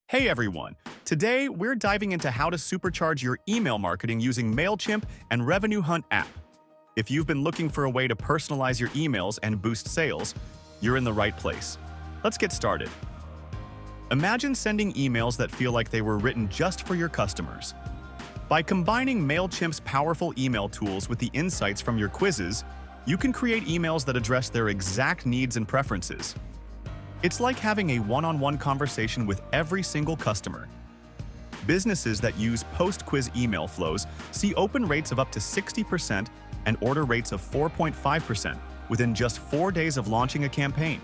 Hey everyone! Today, we're diving into how to supercharge your email marketing using MailChimp and Revenue Hunt app. If you've been looking for a way to personalize your emails and boost sales, you're in the right place. Let's get started. Imagine sending emails that feel like they were written just for your customers. By combining MailChimp's powerful email tools with the insights from your quizzes, you can create emails that address their exact needs and preferences. It's like having a one-on-one conversation with every single customer. Businesses that use post-quiz email flows see open rates of up to 60% and order rates of 4.5% within just 4 days of launching a campaign.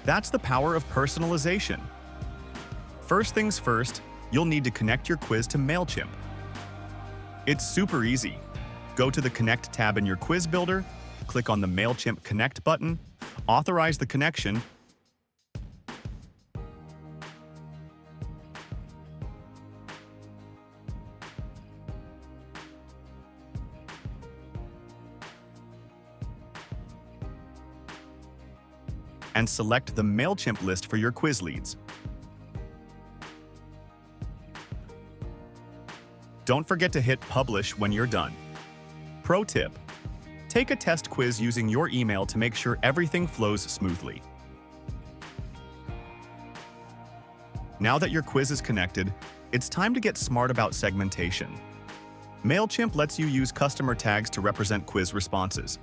That's the power of personalization. First things first, you'll need to connect your quiz to MailChimp. It's super easy. Go to the Connect tab in your quiz builder, click on the MailChimp Connect button, authorize the connection, and select the MailChimp list for your quiz leads. Don't forget to hit Publish when you're done. Pro tip: take a test quiz using your email to make sure everything flows smoothly. Now that your quiz is connected, it's time to get smart about segmentation. MailChimp lets you use customer tags to represent quiz responses.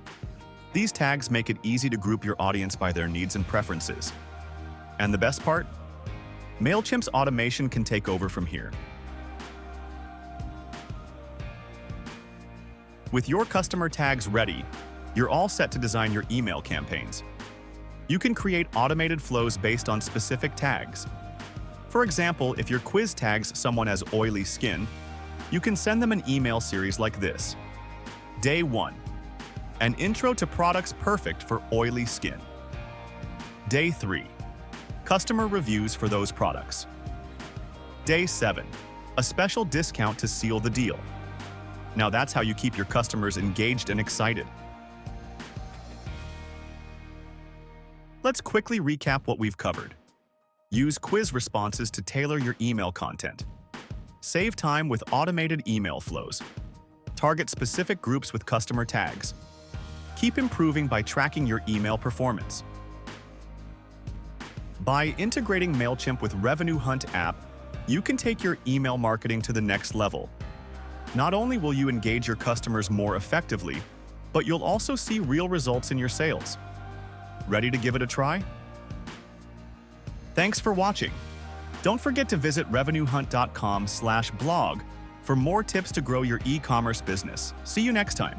These tags make it easy to group your audience by their needs and preferences. And the best part? MailChimp's automation can take over from here. With your customer tags ready, you're all set to design your email campaigns. You can create automated flows based on specific tags. For example, if your quiz tags someone as oily skin, you can send them an email series like this. Day 1. An intro to products perfect for oily skin. Day 3. Customer reviews for those products. Day 7. A special discount to seal the deal. Now that's how you keep your customers engaged and excited. Let's quickly recap what we've covered. Use quiz responses to tailor your email content. Save time with automated email flows. Target specific groups with customer tags. Keep improving by tracking your email performance. By integrating MailChimp with Revenue Hunt app, you can take your email marketing to the next level. Not only will you engage your customers more effectively, but you'll also see real results in your sales. Ready to give it a try? Thanks for watching. Don't forget to visit revenuehunt.com/blog for more tips to grow your e-commerce business. See you next time.